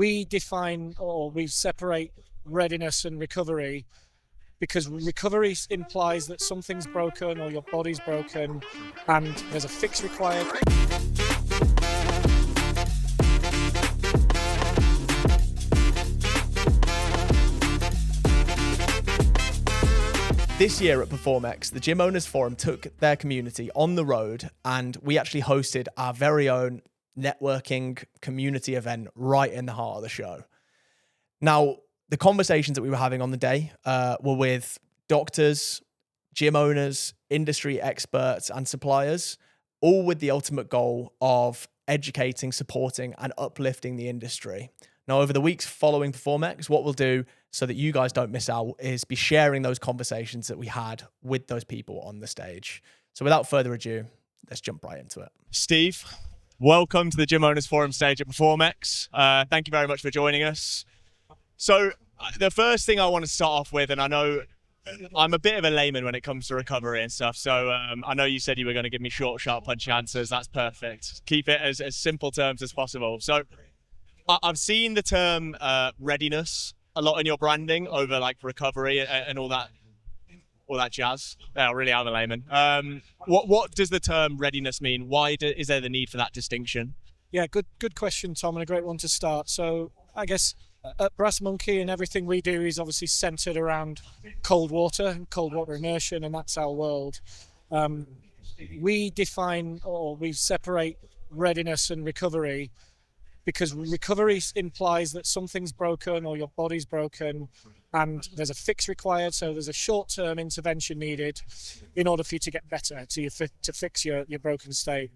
we define or we separate readiness and recovery because recovery implies that something's broken or your body's broken and there's a fix required. This year at PerformX, the Gym Owners Forum took their community on the road, and we actually hosted our very own networking community event right in the heart of the show. Now, the conversations that we were having on the day were with doctors, gym owners, industry experts, and suppliers, all with the ultimate goal of educating, supporting, and uplifting the industry. Now, over the weeks following PerformX, what we'll do so that you guys don't miss out is be sharing those conversations that we had with those people on the stage. So without further ado, let's jump right into it. Steve, welcome to the Gym Owners Forum stage at PerformX. Thank you very much for joining us. So the first thing I want to start off with, and I know I'm a bit of a layman when it comes to recovery and stuff, so I know you said you were going to give me short, sharp, punchy answers. That's perfect. Keep it as simple terms as possible. So I've seen the term readiness a lot in your branding over like recovery and all that jazz. I really am a layman. What does the term readiness mean? Why is there the need for that distinction? Yeah, good question, Tom, and a great one to start. So I guess at Brass Monkey and everything we do is obviously centered around cold water immersion, and that's our world. We define or we separate readiness and recovery because recovery implies that something's broken or your body's broken and there's a fix required. So there's a short-term intervention needed in order for you to get better, to fix your broken state.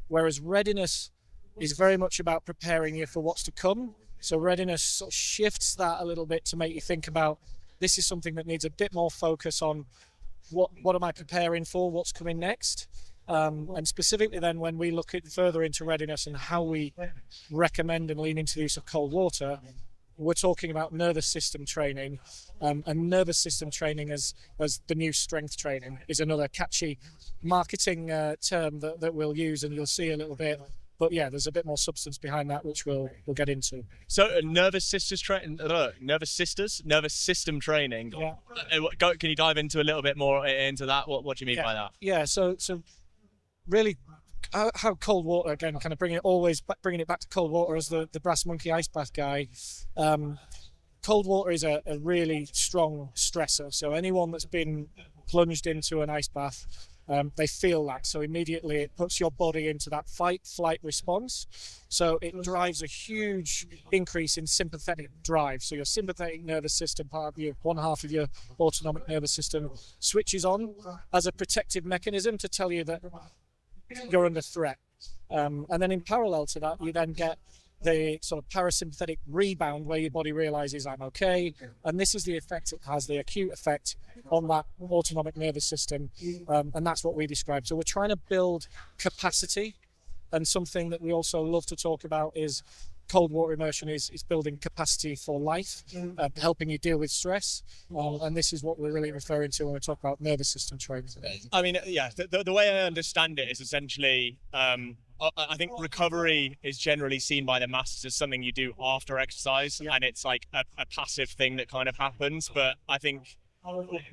Whereas readiness is very much about preparing you for what's to come. So readiness sort of shifts that a little bit to make you think about, this is something that needs a bit more focus on what am I preparing for, what's coming next. And specifically then when we look further into readiness and how we recommend and lean into the use of cold water, we're talking about nervous system training. And nervous system training as the new strength training is another catchy marketing term that we'll use, and you'll see a little bit. But yeah, there's a bit more substance behind that, which we'll get into. So nervous system training. Yeah. Can you dive into a little bit more into that? What do you mean by that? Yeah. So really, how cold water, again, kind of bringing it back to cold water as the Brass Monkey ice bath guy. Cold water is a really strong stressor. So anyone that's been plunged into an ice bath, they feel that. So immediately it puts your body into that fight-flight response. So it drives a huge increase in sympathetic drive. So your sympathetic nervous system, one half of your autonomic nervous system, switches on as a protective mechanism to tell you that you're under threat. And then in parallel to that, you then get the sort of parasympathetic rebound where your body realizes I'm okay. And this is the effect it has, the acute effect on that autonomic nervous system. And that's what we describe. So we're trying to build capacity, and something that we also love to talk about is cold water immersion is building capacity for life, helping you deal with stress. And this is what we're really referring to when we talk about nervous system training. I mean, yeah, the way I understand it is essentially, I think recovery is generally seen by the masses as something you do after exercise, and it's like a passive thing that kind of happens. But I think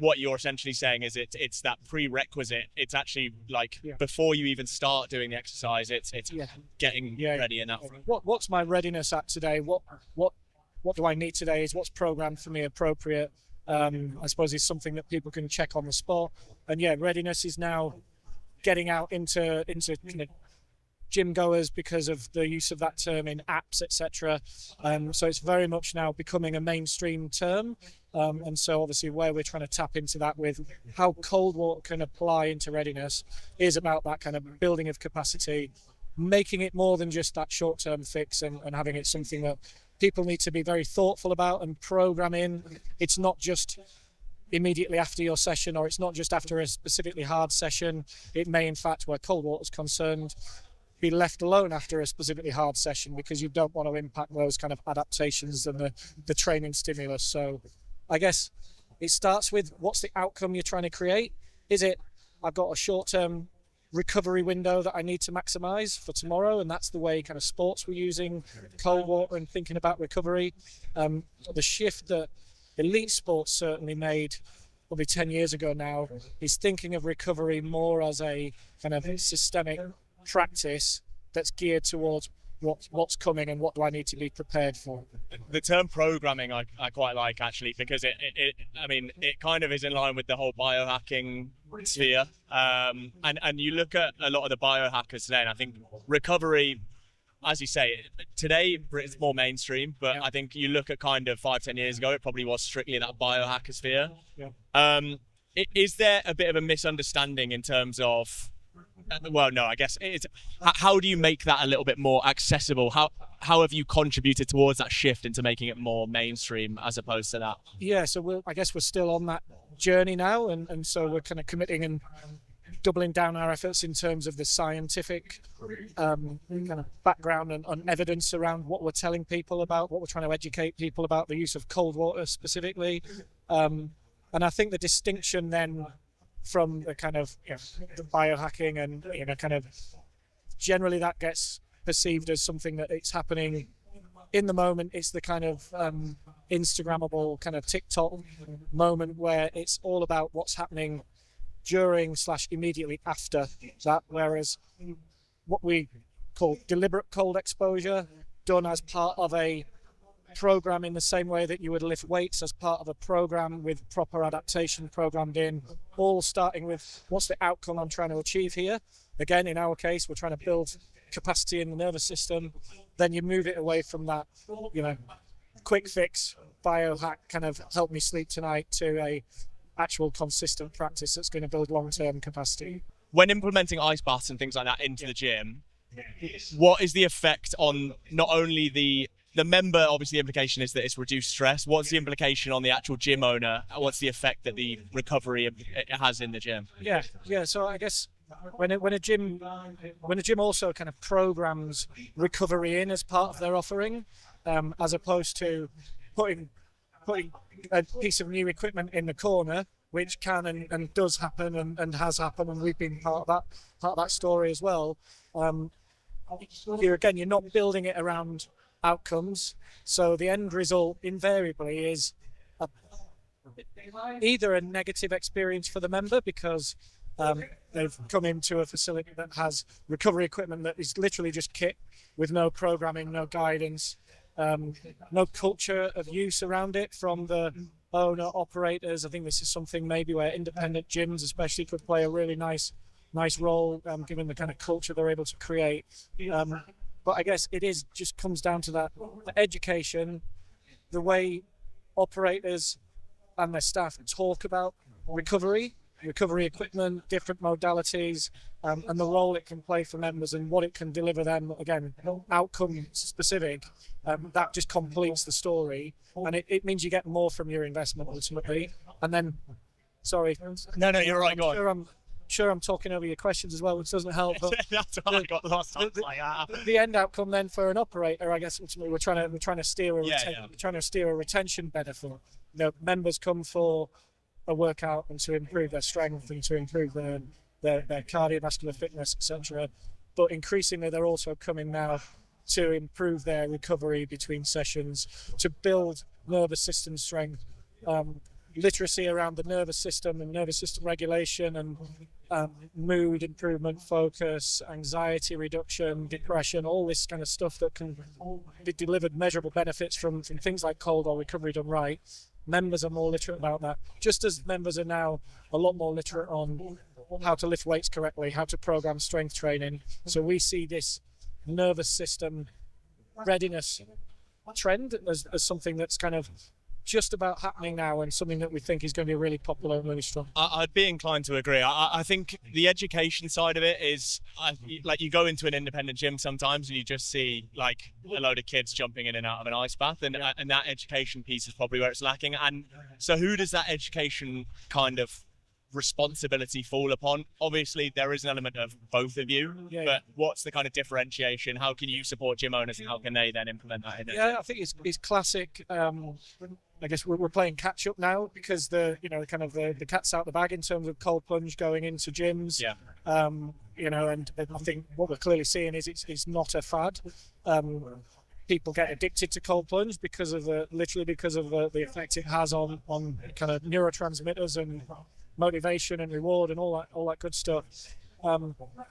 what you're essentially saying is it's that prerequisite. It's actually like before you even start doing the exercise, it's getting ready in that. What's my readiness at today? What do I need today? Is what's programmed for me appropriate? I suppose is something that people can check on the spot. And yeah, readiness is now getting out into gym goers because of the use of that term in apps, etc. So it's very much now becoming a mainstream term. And so obviously where we're trying to tap into that with how cold water can apply into readiness is about that kind of building of capacity, making it more than just that short-term fix, and having it something that people need to be very thoughtful about and program in. It's not just immediately after your session, or it's not just after a specifically hard session. It may, in fact, where cold water is concerned, be left alone after a specifically hard session because you don't want to impact those kind of adaptations and the training stimulus. So I guess it starts with what's the outcome you're trying to create? Is it, I've got a short-term recovery window that I need to maximize for tomorrow, and that's the way kind of sports were using cold water and thinking about recovery. The shift that elite sports certainly made probably 10 years ago now is thinking of recovery more as a kind of systemic practice that's geared towards what's coming and what do I need to be prepared for. The term programming I quite like, actually, because it kind of is in line with the whole biohacking sphere. And you look at a lot of the biohackers today, and I think recovery, as you say, today it's more mainstream, but I think you look at kind of 5-10 years ago, it probably was strictly that biohacker sphere. Is there a bit of a misunderstanding in terms of, well, no, I guess it's, how do you make that a little bit more accessible? How have you contributed towards that shift into making it more mainstream as opposed to that? Yeah, so I guess we're still on that journey now, and so we're kind of committing and doubling down our efforts in terms of the scientific kind of background and evidence around what we're telling people about, what we're trying to educate people about, the use of cold water specifically. And I think the distinction then from the kind of the biohacking and kind of generally that gets perceived as something that it's happening in the moment. It's the kind of Instagrammable kind of TikTok moment where it's all about what's happening during / immediately after that, whereas what we call deliberate cold exposure done as part of a program in the same way that you would lift weights as part of a program with proper adaptation programmed in, all starting with what's the outcome I'm trying to achieve here. Again, in our case, we're trying to build capacity in the nervous system. Then you move it away from that, quick fix biohack kind of help me sleep tonight to a actual consistent practice that's going to build long-term capacity. When implementing ice baths and things like that into the gym, what is the effect on not only the member? Obviously the implication is that it's reduced stress. What's the implication on the actual gym owner? What's the effect that the recovery it has in the gym? Yeah. So I guess when a gym also kind of programs recovery in as part of their offering, as opposed to putting a piece of new equipment in the corner, which can and does happen and has happened, and we've been part of that story as well. Here again, you're not building it around outcomes, so the end result invariably is either a negative experience for the member because they've come into a facility that has recovery equipment that is literally just kit with no programming, no guidance, no culture of use around it from the owner operators. I think this is something maybe where independent gyms especially could play a really nice role, given the kind of culture they're able to create. But I guess it just comes down to that, the education, the way operators and their staff talk about recovery equipment, different modalities, and the role it can play for members and what it can deliver them, again, outcome specific. That just completes the story, and it means you get more from your investment ultimately. And then, sorry. No, you're right, go on. I'm sure I'm talking over your questions as well, which doesn't help. But That's what I got last time. the end outcome then for an operator, I guess, ultimately we're trying to steer a retention benefit. Members come for a workout and to improve their strength and to improve their cardiovascular fitness, etc. But increasingly, they're also coming now to improve their recovery between sessions, to build nervous system strength, literacy around the nervous system and nervous system regulation, and mood improvement, focus, anxiety reduction, depression, all this kind of stuff that can be delivered measurable benefits from things like cold or recovery done right. Members are more literate about that, just as members are now a lot more literate on how to lift weights correctly, how to program strength training. So we see this nervous system readiness trend as something that's kind of just about happening now, and something that we think is going to be really popular and really strong. I'd be inclined to agree. I think the education side of it is, like, you go into an independent gym sometimes and you just see like a load of kids jumping in and out of an ice bath, and that education piece is probably where it's lacking. And so who does that education kind of responsibility fall upon? Obviously there is an element of both of you, but what's the kind of differentiation? How can you support gym owners and how can they then implement that in it? I think it's classic I guess we're playing catch up now because the the cat's out the bag in terms of cold plunge going into gyms. Yeah. And I think what we're clearly seeing is it's not a fad. People get addicted to cold plunge because of the effect it has on kind of neurotransmitters and motivation and reward and all that good stuff.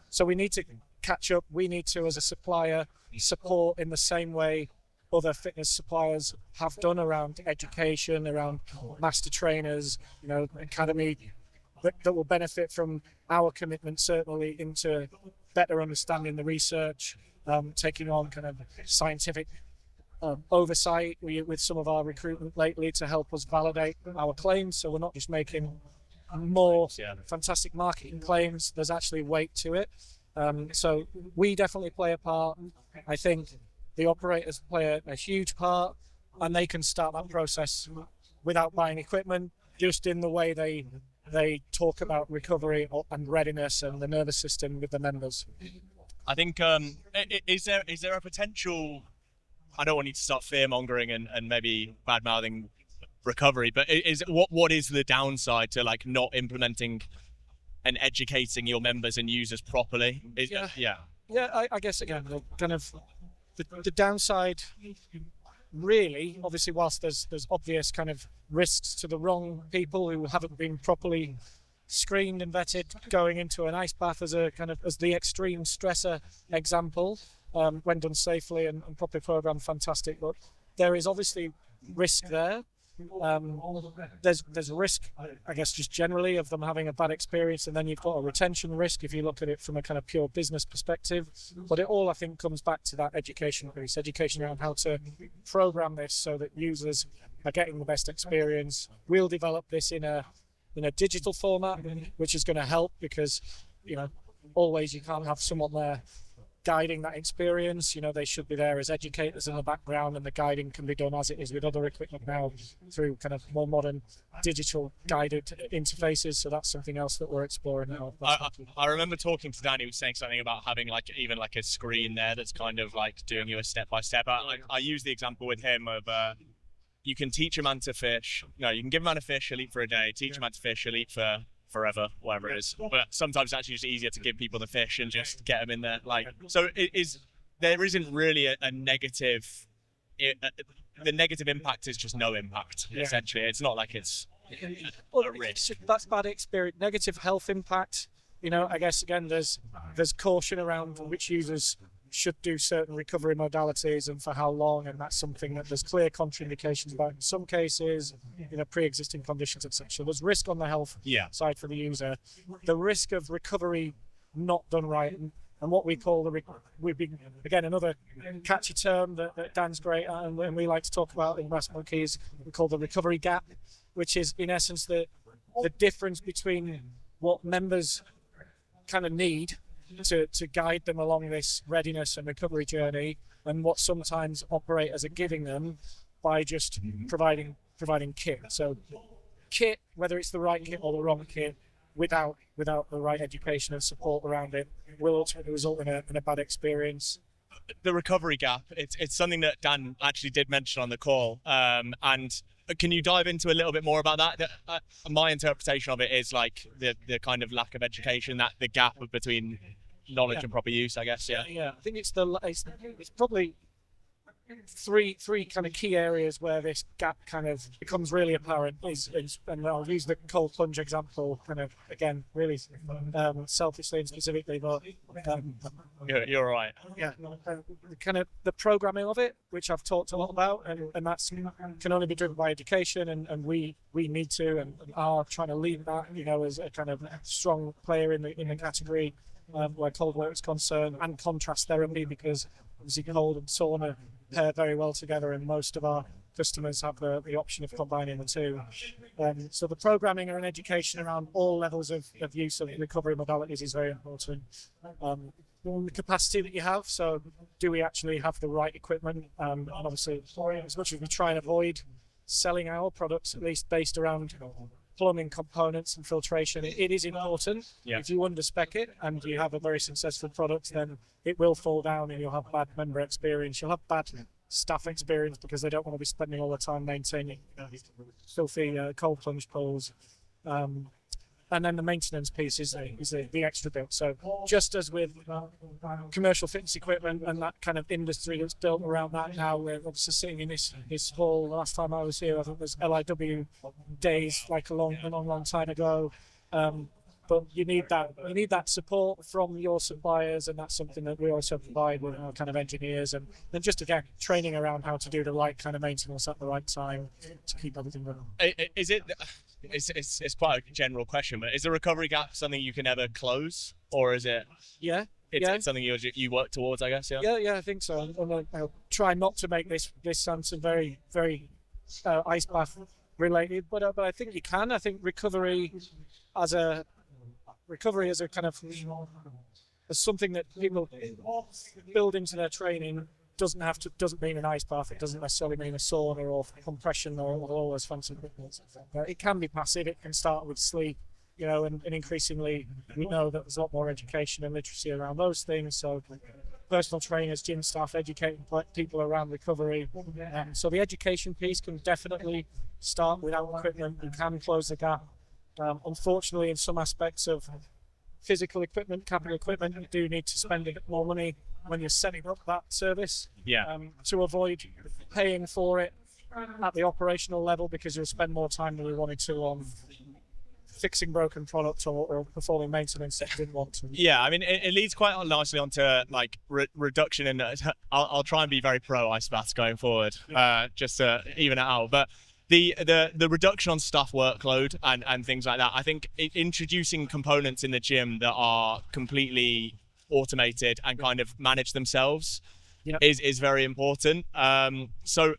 So we need to catch up. We need to, as a supplier, support in the same way other fitness suppliers have done around education, around master trainers, academy that will benefit from our commitment certainly into better understanding the research, taking on kind of scientific oversight with some of our recruitment lately to help us validate our claims. So we're not just making more fantastic marketing claims. There's actually weight to it. So we definitely play a part. I think the operators play a huge part, and they can start that process without buying equipment, just in the way they talk about recovery and readiness and the nervous system with the members. I think is there a potential? I don't want you to start fear mongering and maybe bad mouthing recovery, but what is the downside to like not implementing and educating your members and users properly? I guess again the downside really, obviously, whilst there's obvious kind of risks to the wrong people who haven't been properly screened and vetted going into an ice bath as the extreme stressor example, when done safely and properly programmed, fantastic. But there is obviously risk there. There's a risk, I guess, just generally of them having a bad experience, and then you've got a retention risk if you look at it from a kind of pure business perspective. But it all, I think, comes back to that education piece, education around how to program this so that users are getting the best experience. We'll develop this in a digital format, which is going to help because, always you can't have someone there guiding that experience. They should be there as educators in the background, and the guiding can be done as it is with other equipment now through kind of more modern digital guided interfaces. So that's something else that we're exploring now. I remember talking to Dan. He was saying something about having even a screen there that's kind of like doing you a step by step. I use the example with him of you can teach a man to fish. You can give a man a fish, he'll eat for a day. Teach a man to fish, he'll eat for forever, whatever it is. But sometimes it's actually just easier to give people the fish and just get them in there. So there isn't really a negative. The negative impact is just no impact. Essentially, it's not like it's a risk. That's bad experience. Negative health impact. I guess again, there's caution around which users should do certain recovery modalities and for how long, and that's something that there's clear contraindications about in some cases, pre-existing conditions, etc. There's risk on the health side for the user. The risk of recovery not done right, and what we call again, another catchy term that Dan's great at and we like to talk about in Brass Monkeys, we call the recovery gap, which is in essence the difference between what members kind of need to guide them along this readiness and recovery journey, and what sometimes operators are giving them by just providing kit. So kit, whether it's the right kit or the wrong kit, without the right education and support around it, will ultimately result in a bad experience. The recovery gap, it's something that Dan actually did mention on the call, and can you dive into a little bit more about that? My interpretation of it is like the kind of lack of education, that the gap between knowledge and proper use, I guess. I think it's probably three kind of key areas where this gap kind of becomes really apparent and I'll use the cold plunge example kind of again really selfishly and specifically, but you're right. Kind of the programming of it, which I've talked a lot about, and that's can only be driven by education, and we need to and are trying to lead that as a kind of strong player in the category where cold water is concerned, and contrast therapy, because obviously cold and sauna pair very well together, and most of our customers have the option of combining the two. So the programming and education around all levels of use of recovery modalities is very important. The capacity that you have, so do we actually have the right equipment? And obviously, as much as we try and avoid selling our products, at least based around plumbing components and filtration, it is important. If you underspec it and you have a very successful product, then it will fall down and you'll have bad member experience. You'll have bad staff experience because they don't want to be spending all the time maintaining filthy cold plunge pools. And then the maintenance piece is the extra bit. So just as with commercial fitness equipment and that kind of industry that's built around that now, we're obviously sitting in this hall. Last time I was here, I think it was LIW days, like a long time ago. But you need that support from your suppliers, and that's something that we also provide with our kind of engineers, and then just again training around how to do the right kind of maintenance at the right time to keep everything running. It's quite a general question, but is the recovery gap something you can ever close, or is it? Yeah. It's something you work towards, I guess. Yeah, I think so. And I'll try not to make this sound so very ice bath related, but I think you can. I think recovery as a kind of as something that people build into their training doesn't mean an ice bath. It doesn't necessarily mean a sauna or compression or all those fancy equipment. It can be passive. It can start with sleep, and increasingly we know that there's a lot more education and literacy around those things. So personal trainers, gym staff, educating people around recovery. So the education piece can definitely start without equipment. You can close the gap. Unfortunately, in some aspects of physical equipment, capital equipment, you do need to spend a bit more money when you're setting up that service to avoid paying for it at the operational level, because you'll spend more time than we wanted to on fixing broken products or performing maintenance that you didn't want to. Yeah, I mean, it leads quite nicely onto like reduction in. I'll try and be very pro ice baths going forward, just to even it out. But the reduction on staff workload and things like that, I think introducing components in the gym that are completely automated and kind of manage themselves is very important. So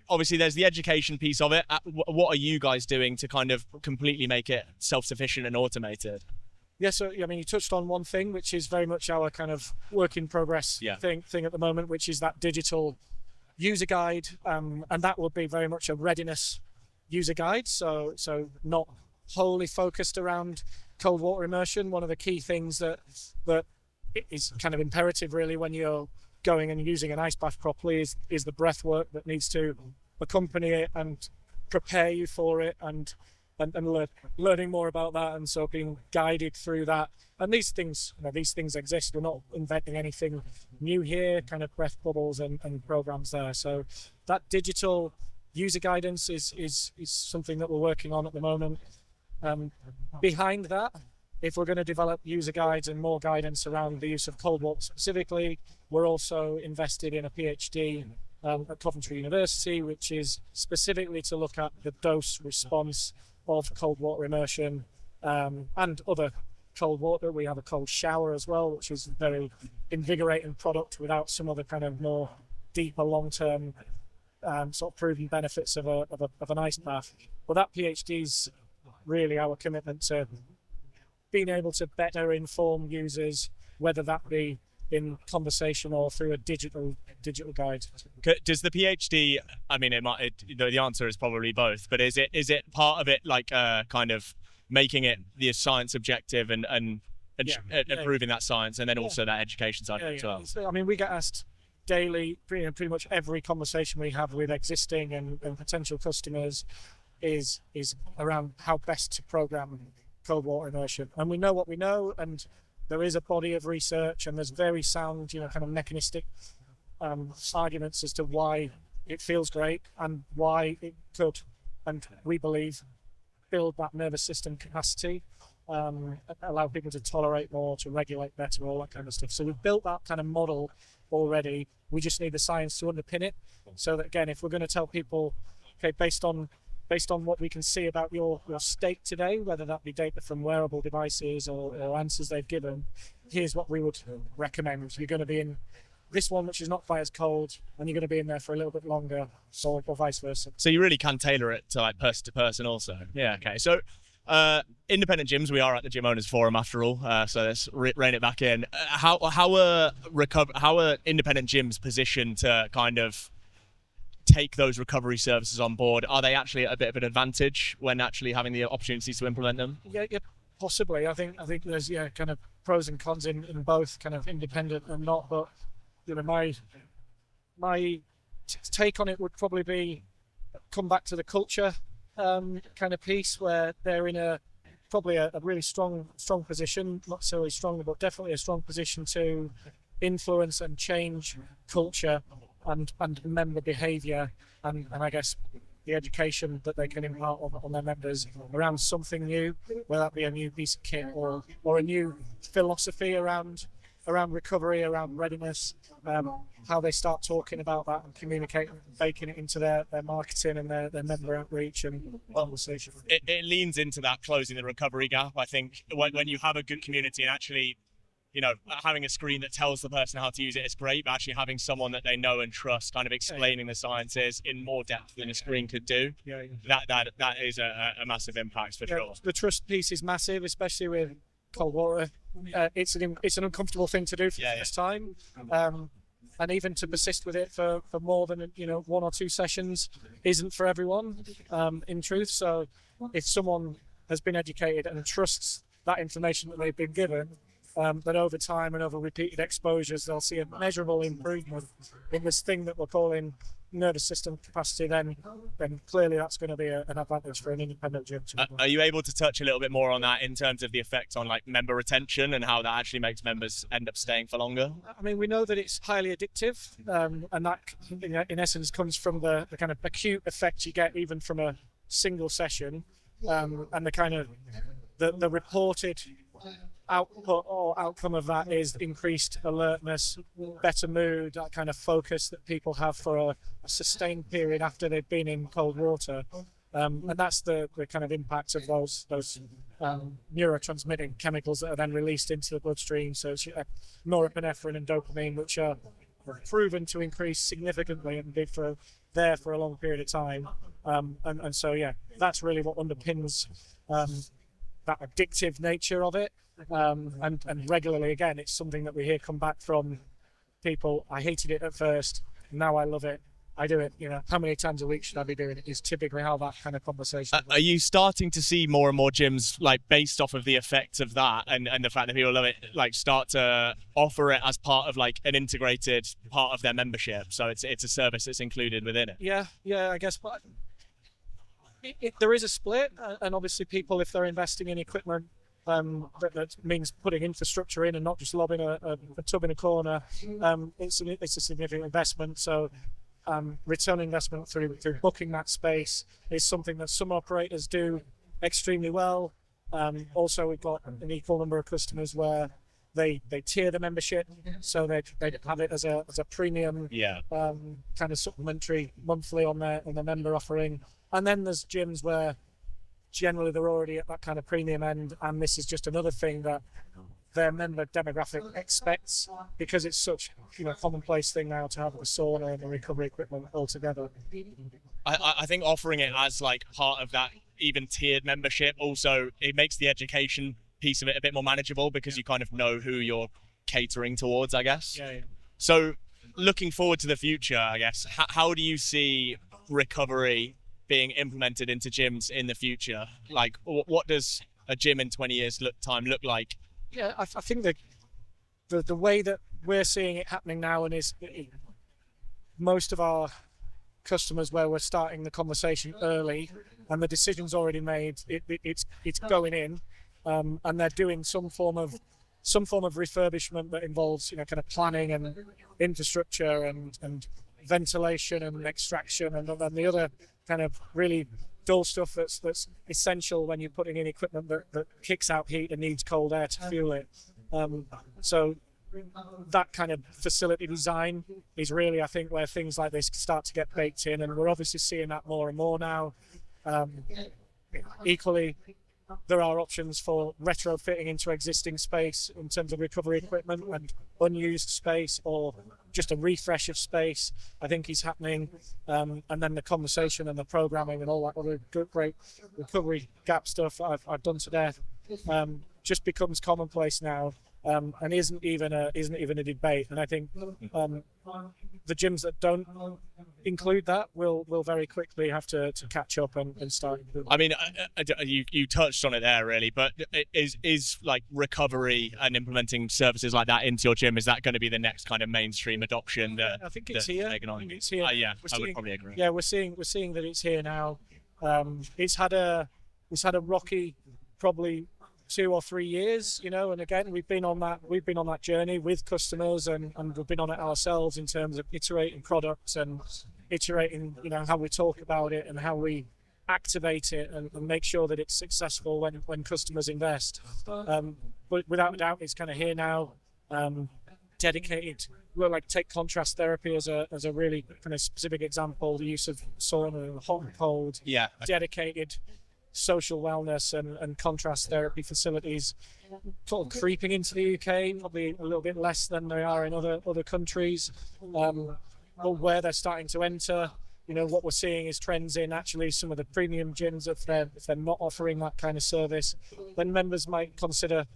obviously there's the education piece of it. What are you guys doing to kind of completely make it self-sufficient and automated? Yeah, so I mean, you touched on one thing, which is very much our kind of work in progress thing at the moment, which is that digital user guide, and that will be very much a readiness user guide. So not wholly focused around cold water immersion. One of the key things that is kind of imperative really when you're going and using an ice bath properly is the breath work that needs to accompany it and prepare you for it, and learning more about that, and so being guided through that. And these things exist. We're not inventing anything new here. Kind of breath bubbles and programs there. So that digital user guidance is something that we're working on at the moment. Behind that, if we're going to develop user guides and more guidance around the use of cold water specifically, we're also invested in a PhD at Coventry University, which is specifically to look at the dose response of cold water immersion and other cold water. We have a cold shower as well, which is a very invigorating product without some other kind of more deeper long-term sort of proven benefits of an ice bath. Well, that PhD is really our commitment to being able to better inform users, whether that be in conversation or through a digital guide. Does the PhD, I mean, the answer is probably both, but is it part of it like kind of making it the science objective and improving that science, and then also that education side as well? So, I mean, we get asked daily, pretty much every conversation we have with existing and potential customers is around how best to program cold water immersion. And we know what we know, and there is a body of research, and there's very sound, kind of mechanistic arguments as to why it feels great and why it could, and we believe, build that nervous system capacity, allow people to tolerate more, to regulate better, all that kind of stuff. So we've built that kind of model already. We just need the science to underpin it, so that again, if we're going to tell people, okay, based on what we can see about your state today, whether that be data from wearable devices or answers they've given, here's what we would recommend. You're going to be in this one, which is not quite as cold, and you're going to be in there for a little bit longer, or vice versa. So you really can tailor it to like person to person also. Yeah, okay. So independent gyms, we are at the Gym Owners Forum after all, so let's rein it back in. How are independent gyms positioned to kind of take those recovery services on board? Are they actually at a bit of an advantage when actually having the opportunities to implement them? Yeah, possibly. I think there's kind of pros and cons in both, kind of independent and not. But my take on it would probably be come back to the culture kind of piece, where they're in probably a really strong position, not necessarily strong, but definitely a strong position to influence and change culture and member behaviour, and I guess the education that they can impart on their members around something new, whether that be a new piece of kit or a new philosophy around recovery, around readiness, how they start talking about that and communicating, baking it into their marketing and their member outreach and conversation. It leans into that closing the recovery gap. I think when you have a good community and actually, having a screen that tells the person how to use it is great, but actually having someone that they know and trust kind of explaining the sciences in more depth than a screen could do, that is a massive impact for sure. The trust piece is massive, especially with cold water. It's an uncomfortable thing to do for the first time, and even to persist with it for more than 1 or 2 sessions isn't for everyone, in truth. So if someone has been educated and trusts that information that they've been given, that over time and over repeated exposures they'll see a measurable improvement in this thing that we're calling nervous system capacity, then clearly that's going to be an advantage for an independent gym. Are you able to touch a little bit more on that in terms of the effect on like member retention and how that actually makes members end up staying for longer? I mean, we know that it's highly addictive, and that in essence comes from the kind of acute effect you get even from a single session, and the kind of the reported output or outcome of that is increased alertness, better mood, that kind of focus that people have for a sustained period after they've been in cold water, and that's the kind of impact of those neurotransmitting chemicals that are then released into the bloodstream. So it's norepinephrine and dopamine, which are proven to increase significantly and be there for a long period of time, and so that's really what underpins that addictive nature of it. And regularly, again, it's something that we hear come back from people. I hated it at first, now I love it. I do it, how many times a week should I be doing it is typically how that kind of conversation Are you starting to see more and more gyms, like based off of the effects of that and the fact that people love it, like start to offer it as part of like an integrated part of their membership? So it's a service that's included within it. Yeah, I guess, but there is a split, and obviously people, if they're investing in equipment, that means putting infrastructure in and not just lobbing a tub in a corner. It's a significant investment. So return on investment through booking that space is something that some operators do extremely well. Also, we've got an equal number of customers where they tier the membership, so they have it as a premium kind of supplementary monthly on their member offering. And then there's gyms where generally they're already at that kind of premium end, and this is just another thing that their member demographic expects, because it's such commonplace thing now to have the sauna and the recovery equipment all together. I think offering it as like part of that even tiered membership, also it makes the education piece of it a bit more manageable, because you kind of know who you're catering towards, I guess. Yeah. So looking forward to the future, I guess, how do you see recovery being implemented into gyms in the future? Like, what does a gym in 20 years time look like? Yeah, I think the way that we're seeing it happening now, and is most of our customers where we're starting the conversation early and the decision's already made, it's going in, and they're doing some form of refurbishment that involves kind of planning and infrastructure and ventilation and extraction, and then the other kind of really dull stuff that's essential when you're putting in equipment that kicks out heat and needs cold air to fuel it. So that kind of facility design is really, I think, where things like this start to get baked in, and we're obviously seeing that more and more now. Equally, there are options for retrofitting into existing space in terms of recovery equipment and unused space, or just a refresh of space, I think is happening. And then the conversation and the programming and all that other great recovery gap stuff I've done to death just becomes commonplace now. and isn't even a debate. And I think the gyms that don't include that will very quickly have to catch up and start. I mean, you touched on it there, really, but is like recovery and implementing services like that into your gym, is that going to be the next kind of mainstream adoption? I think it's here. It's here. Yeah, I would probably agree. Yeah, we're seeing that it's here now. It's had a rocky, probably 2 or 3 years, and again we've been on that journey with customers, and we've been on it ourselves in terms of iterating products and iterating how we talk about it and how we activate it and make sure that it's successful when customers invest. But without a doubt, it's kind of here now. Dedicated, like take contrast therapy as a really kind of specific example, the use of sauna, hot and cold. Yeah. Dedicated social wellness and contrast therapy facilities sort of creeping into the UK, probably a little bit less than they are in other countries, but where they're starting to enter, what we're seeing is trends in actually some of the premium gyms. If they're not offering that kind of service, then members might consider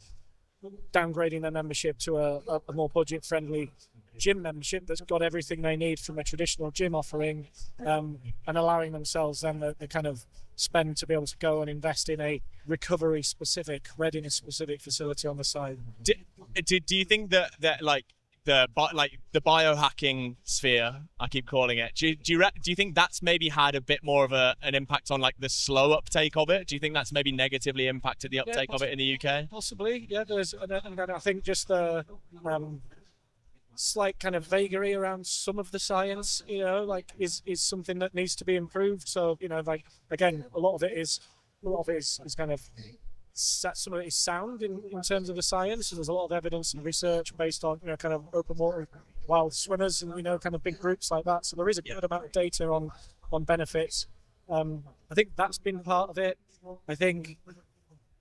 downgrading their membership to a more budget friendly gym membership that's got everything they need from a traditional gym offering, and allowing themselves then the kind of spend to be able to go and invest in a recovery specific, readiness specific facility on the side. Do you think that like the biohacking sphere, I keep calling it, do you think that's maybe had a bit more of an impact on like the slow uptake of it? Do you think that's maybe negatively impacted the uptake of it in the UK? Possibly, yeah. And I think just the slight kind of vagary around some of the science, is something that needs to be improved. So, like again, a lot of it is kind of, some of it is sound in terms of the science. So there's a lot of evidence and research based on kind of open water wild swimmers and kind of big groups like that. So there is a good amount of data on benefits. I think that's been part of it. I think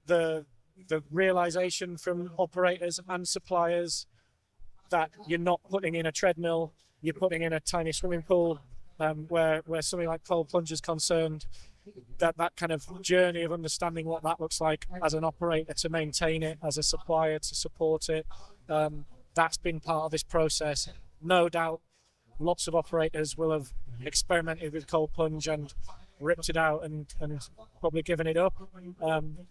the realization from operators and suppliers that you're not putting in a treadmill, you're putting in a tiny swimming pool, where something like cold plunge is concerned, that kind of journey of understanding what that looks like as an operator to maintain it, as a supplier to support it, that's been part of this process. No doubt lots of operators will have experimented with cold plunge and ripped it out and probably given it up,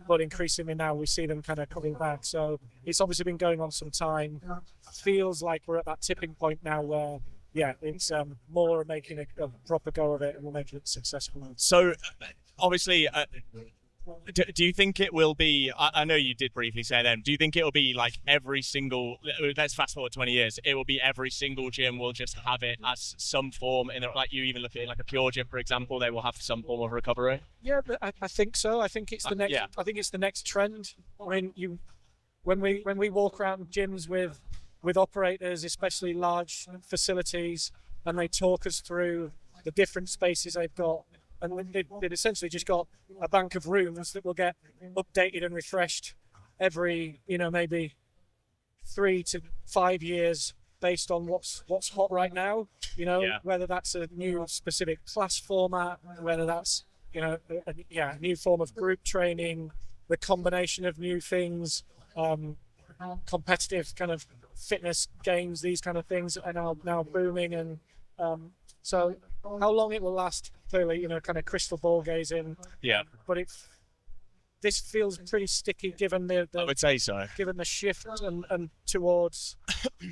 but increasingly now we see them kind of coming back. So it's obviously been going on some time. Feels like we're at that tipping point now where it's more making a proper go of it, and we're making it successful. So obviously, do you think it will be, I know you did briefly say then, do you think it will be like every single, let's fast forward 20 years, it will be every single gym will just have it as some form, like you even look at it like a Pure Gym, for example, they will have some form of recovery? Yeah, but I think so. I think it's the next. I think it's the next trend. I mean, when we walk around gyms with operators, especially large facilities, and they talk us through the different spaces they've got. And they've essentially just got a bank of rooms that will get updated and refreshed every, maybe 3 to 5 years based on what's hot right now. Whether that's a new specific class format, whether that's a new form of group training, the combination of new things, competitive kind of fitness games, these kind of things are now booming, and so how long it will last, clearly, kind of crystal ball gazing. Yeah. But this feels pretty sticky given the I would say so. Given the shift and towards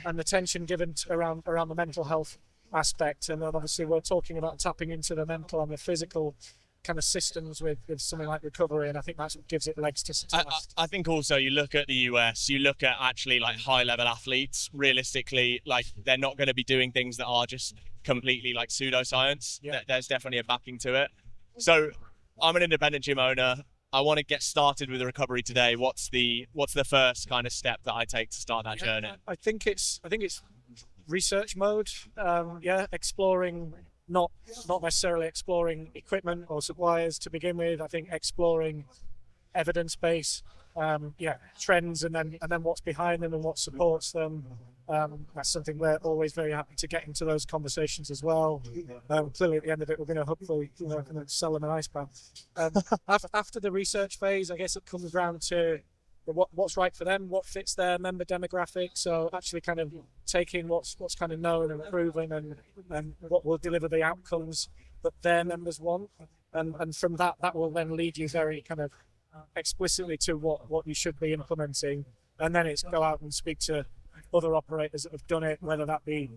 and the tension given around the mental health aspect, and then obviously we're talking about tapping into the mental and the physical kind of systems with something like recovery, and I think that's what gives it legs to last. I think also you look at the US, you look at actually like high level athletes, realistically, like they're not going to be doing things that are just completely like pseudoscience. There's definitely a backing to it. So I'm an independent gym owner. I want to get started with the recovery today. What's the first kind of step that I take to start that journey? I think it's research mode. Exploring, not necessarily exploring equipment or suppliers to begin with. I think exploring evidence base, trends, and then what's behind them and what supports them. That's something we're always very happy to get into those conversations as well. Clearly, at the end of it, we're going to hopefully sell them an ice bath. After the research phase, I guess it comes down to what's right for them, what fits their member demographic. So actually kind of taking what's kind of known and proven and what will deliver the outcomes that their members want. And from that will then lead you very kind of explicitly to what you should be implementing. And then it's go out and speak to other operators that have done it, whether that be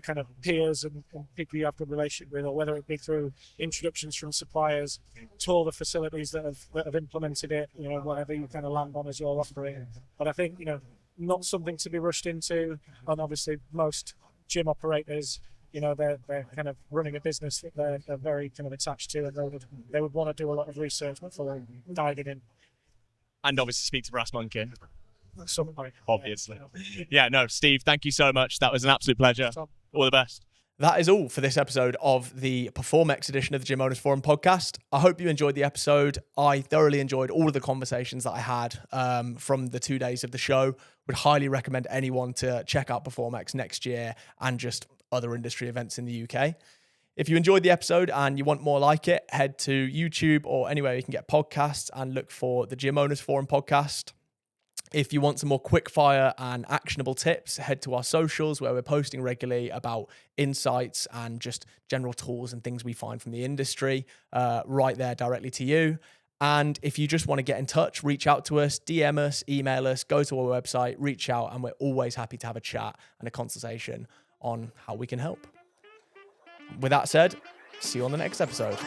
kind of peers and people you have good relationship with, or whether it be through introductions from suppliers to all the facilities that have implemented it, whatever you kind of land on as your operator. But I think not something to be rushed into. And obviously most gym operators, they're kind of running a business that they're very kind of attached to, and they would want to do a lot of research before diving in. And obviously speak to Brass Monkey. At some point. Obviously. Yeah, no, Steve, thank you so much. That was an absolute pleasure. All the best. That is all for this episode of the Performex edition of the Gym Owners Forum podcast. I hope you enjoyed the episode. I thoroughly enjoyed all of the conversations that I had from the 2 days of the show. Would highly recommend anyone to check out Performex next year and just other industry events in the UK. If you enjoyed the episode and you want more like it, head to YouTube or anywhere you can get podcasts and look for the Gym Owners Forum podcast. If you want some more quick fire and actionable tips, head to our socials where we're posting regularly about insights and just general tools and things we find from the industry right there directly to you. And if you just want to get in touch, reach out to us, DM us, email us, go to our website, reach out, and we're always happy to have a chat and a consultation on how we can help. With that said, see you on the next episode.